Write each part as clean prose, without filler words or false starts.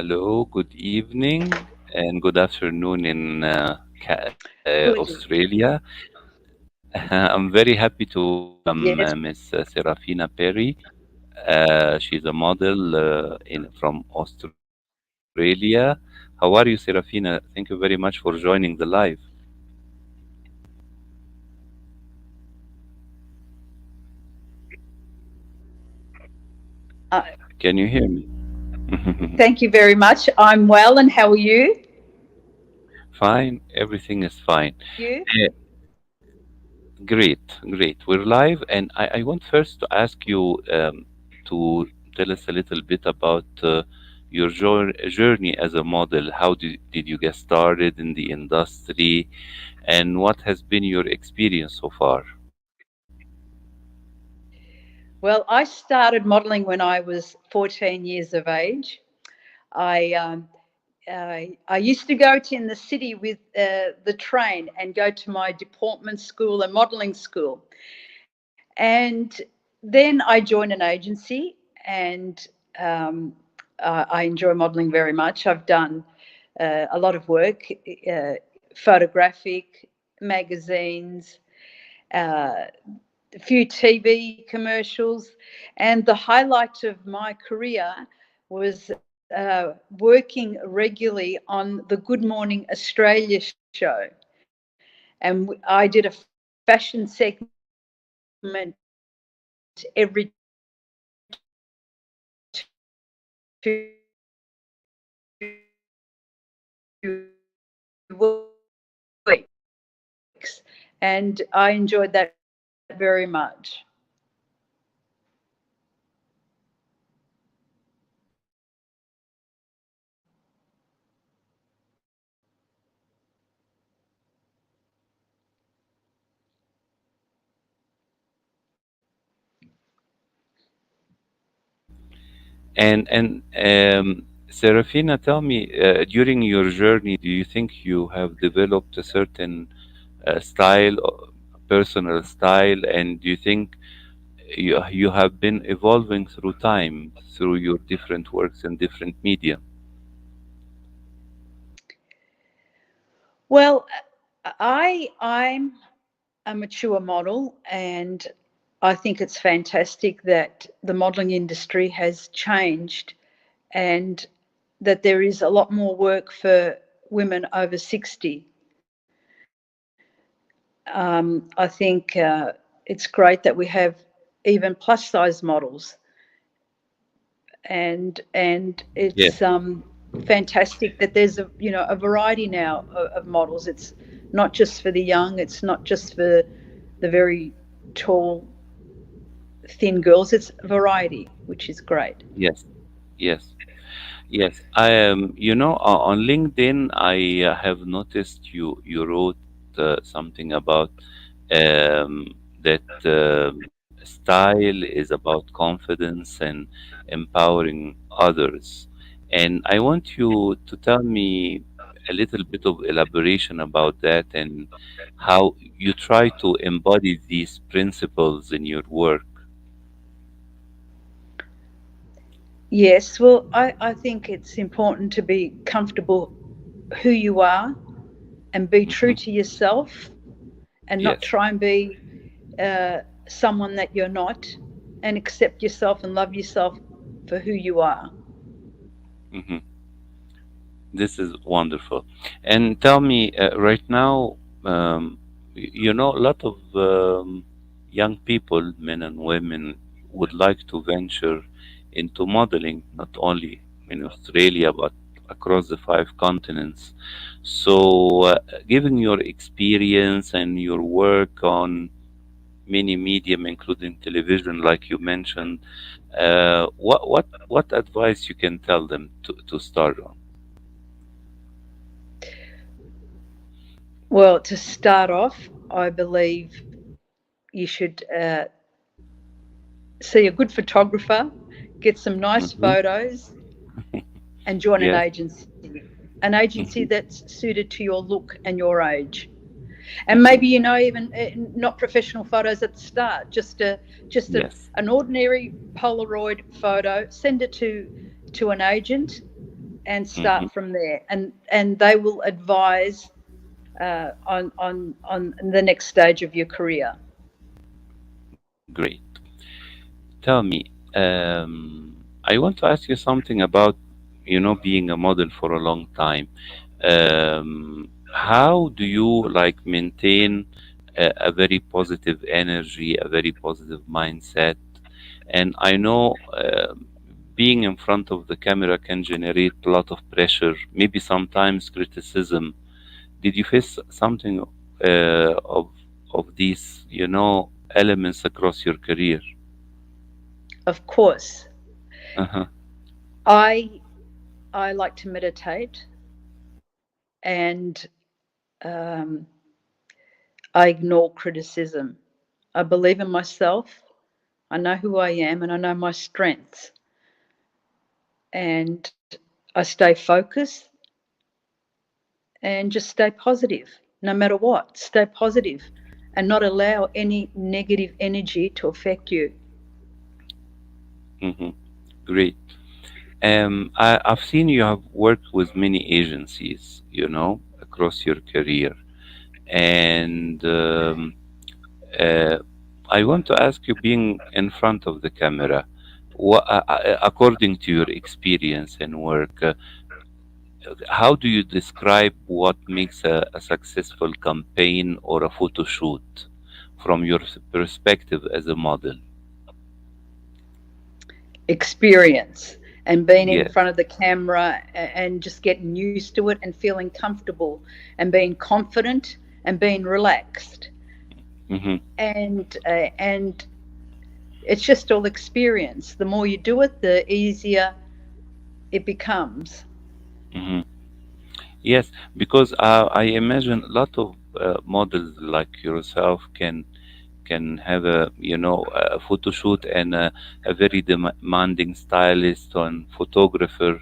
hello, good evening, and good afternoon in Good. Australia. I'm very happy to welcome Yes. Miss Serafina Perri. She's a model from Australia. How are you, Serafina? Thank you very much for joining the live. Uh, Can you hear me? Thank you very much. I'm well, and how are you? Fine, everything is fine. You? Uh, great. We're live, and I want first to ask you to tell us a little bit about your journey as a model. How did you get started in the industry, and what has been your experience so far? Well, I started modelling when I was 14 years of age. I I used to go to in the city with the train and go to my deportment school and modelling school, and then I joined an agency, and I enjoy modelling very much. I've done a lot of work, photographic, magazines, uh, a few TV commercials, and the highlight of my career was working regularly on the Good Morning Australia show, and I did a fashion segment every 2 weeks, and I enjoyed that very much. And Serafina, tell me, during your journey, do you think you have developed a certain style, personal style, and do you think you have been evolving through time, through your different works in different media? Well, I'm a mature model, and I think it's fantastic that the modelling industry has changed, and that there is a lot more work for women over 60. I think it's great that we have even plus size models, and Yes, it's fantastic that there's a variety now of models. It's not just for the young. It's not just for the very tall, thin girls. It's variety, which is great. yes, yes, yes. I on LinkedIn, I have noticed you wrote something about that style is about confidence and empowering others. And I want you to tell me a little bit of elaboration about that and how you try to embody these principles in your work. Yes, well, I think it's important to be comfortable who you are and be true Hmm. to yourself, and not Yes. try and be uh, someone that you're not, and accept yourself and love yourself for who you are. Hmm. This is wonderful. And tell me, right now, a lot of young people, men and women, would like to venture into modeling, not only in Australia, but across the five continents. So, given your experience and your work on many medium, including television, like you mentioned, what advice you can tell them to start on? Well, to start off, I believe you should see a good photographer, get some nice Hmm. photos, and join an Yes. agency. An agency Hmm. that's suited to your look and your age. And Hmm. maybe even not professional photos at the start, just Yes. an ordinary Polaroid photo. Send it to an agent, and Hmm. start from there. And they will advise on the next stage of your career. Great. Tell me, I want to ask you something about, being a model for a long time. How do you like maintain a very positive energy, a very positive mindset? And I know being in front of the camera can generate a lot of pressure, maybe sometimes criticism. Did you face something of these, elements across your career? Of course, Uh-huh. I I like to meditate, and um, I ignore criticism. I believe in myself. I know who I am, and I know my strengths. And I stay focused and just stay positive, no matter what. Stay positive, and not allow any negative energy to affect you. Hmm. Great. I've seen you have worked with many agencies, across your career. And uh, I want to ask you, being in front of the camera, according to your experience and work, how do you describe what makes a successful campaign or a photo shoot from your perspective as a model? Experience and being in Yes. front of the camera and just getting used to it and feeling comfortable and being confident and being relaxed. Mm-hmm. And it's just all experience. The more you do it, the easier it becomes. Mm-hmm. Yes, because I imagine a lot of models like yourself can have a photo shoot and a very demanding stylist and photographer.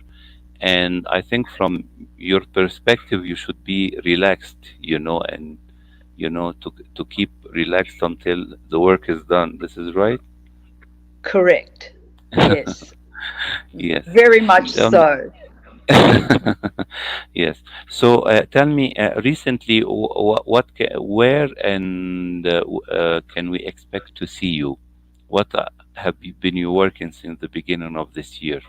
And I think from your perspective, you should be relaxed, and to keep relaxed until the work is done. This is right. Correct. Yes. Yes. Very much Tell me. so. Yes. So tell me, recently, where and can we expect to see you? What have you been you working since the beginning of this year?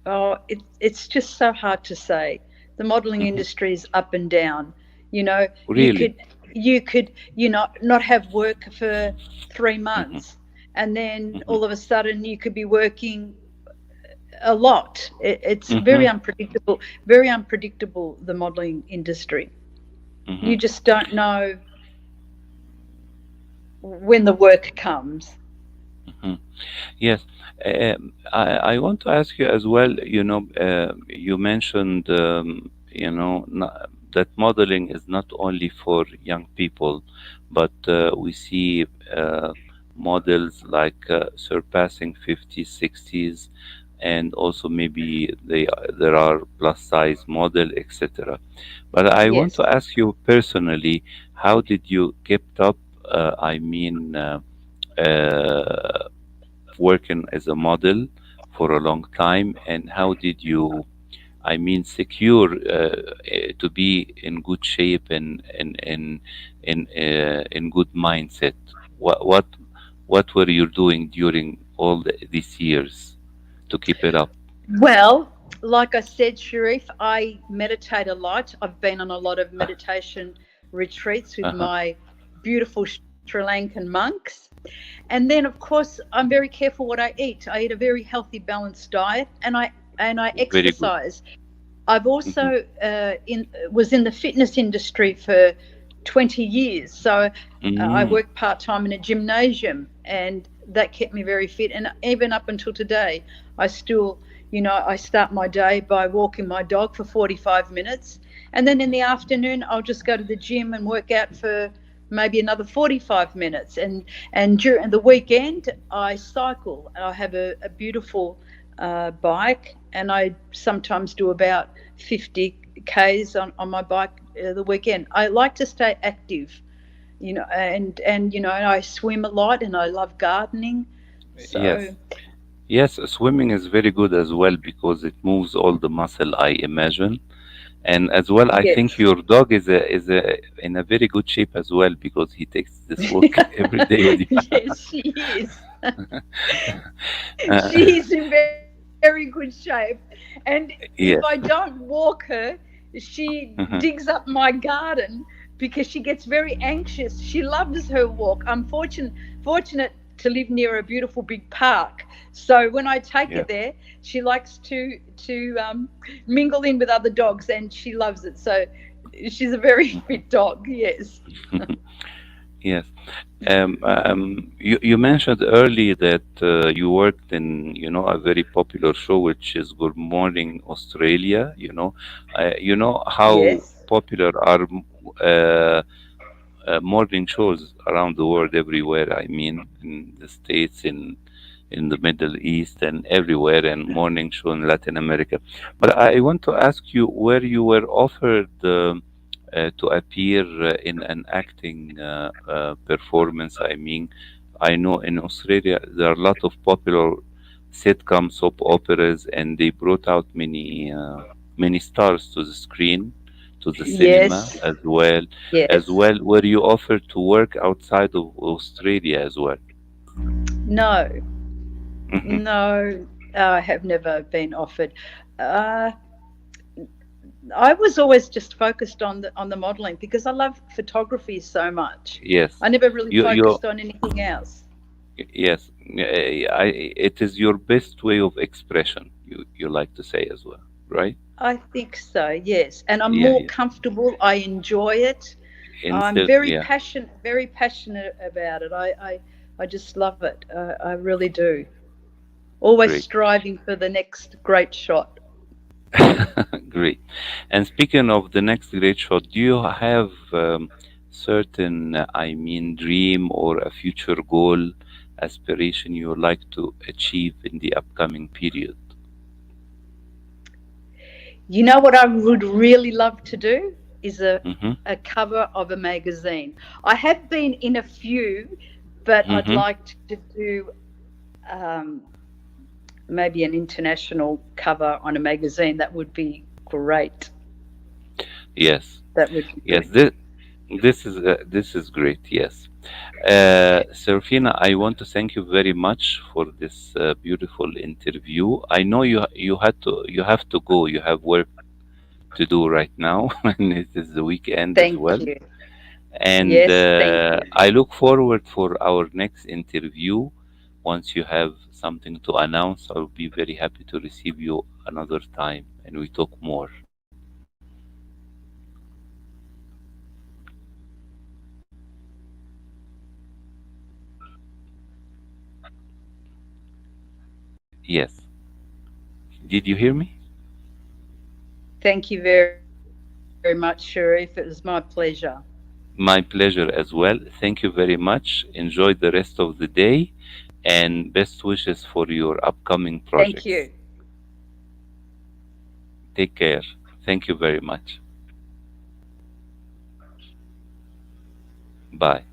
Oh, it's just so hard to say. The modeling Hmm. industry is up and down. You know, you Really? could you could not have work for three Hmm. months, and then Hmm. all of a sudden you could be working a lot. It's Hmm. very unpredictable. The modeling industry. Hmm. You just don't know when the work comes. Hmm. Yes. I want to ask you as well, you mentioned, that modeling is not only for young people, but we see models like surpassing 50s, 60s, and also maybe there are plus size model, etc. But I want Yes. to ask you personally, how did you kept up, I mean, uh, working as a model for a long time, and how did you, I mean, secure to be in good shape and in good mindset? What were you doing during all these years to keep it up? Well, like I said, Sherif, I meditate a lot. I've been on a lot of Uh, meditation retreats with uh-huh. my beautiful Sri Lankan monks. And then, of course, I'm very careful what I eat. I eat a very healthy, balanced diet, and I Very good. exercise. I've Hmm. also in was in the fitness industry for 20 years. So I Hmm. worked part time in a gymnasium, and that kept me very fit. And even up until today, I still, I start my day by walking my dog for 45 minutes. And then in the afternoon, I'll just go to the gym and work out for maybe another 45 minutes. And during the weekend, I cycle. I have a beautiful bike, and I sometimes do about 50 Ks on my bike the weekend. I like to stay active, and I swim a lot, and I love gardening. Yes. So Yes, swimming is very good as well because it moves all the muscle, I imagine. And as well, I think Yes. your dog is a in a very good shape as well because he takes this walk every day with you. Yes, she is. Uh, She's in very good shape. And if I don't yes. walk her, she digs Mhm. up my garden because she gets very anxious. She loves her walk. I'm fortunate to live near a beautiful big park. So when I take her Yeah. there, she likes to mingle in with other dogs, and she loves it. So she's a very fit dog. Yes. Yes. You mentioned early that you worked in, a very popular show, which is Good Morning Australia. You know how Yes. popular are uh, morning shows around the world, everywhere. I mean, in the States, in the Middle East, and everywhere, and morning show in Latin America. But I want to ask you where you were offered to appear in an acting performance. I mean, I know in Australia there are a lot of popular sitcom soap operas, and they brought out many stars to the screen, to the cinema Yes. as well. As Yes. well, were you offered to work outside of Australia as well? No. Hmm. No, I have never been offered. Uh, I was always just focused on the modeling because I love photography so much. Yes, I never really you focused on anything else. yes, it is your best way of expression. You like to say as well, right? I think so, yes. And I'm Yeah, more yeah. comfortable. I enjoy it. I'm Instead, yeah, very passionate about it. I just love it. I really do. Always great. striving for the next great shot. Great. And speaking of the next great shot, do you have certain, I mean, dream or a future goal, aspiration you would like to achieve in the upcoming period? You know what I would really love to do is Mm-hmm. a cover of a magazine. I have been in a few, but I'd Mm-hmm. like to do um, maybe an international cover on a magazine. That would be great. Yes. That would be Yes. good. This is great. Yes. Serafina, I want to thank you very much for this beautiful interview. I know you have to go. You have work to do right now, and it is the weekend as Thank well. you. And Yes, thank you. I look forward for our next interview. Once you have something to announce, I'll be very happy to receive you another time, and we talk more. Yes. Did you hear me? Thank you very much, Sherif. It was my pleasure. My pleasure as well. Thank you very much. Enjoy the rest of the day and best wishes for your upcoming Thank projects. you. Take care. Thank you very much. Bye.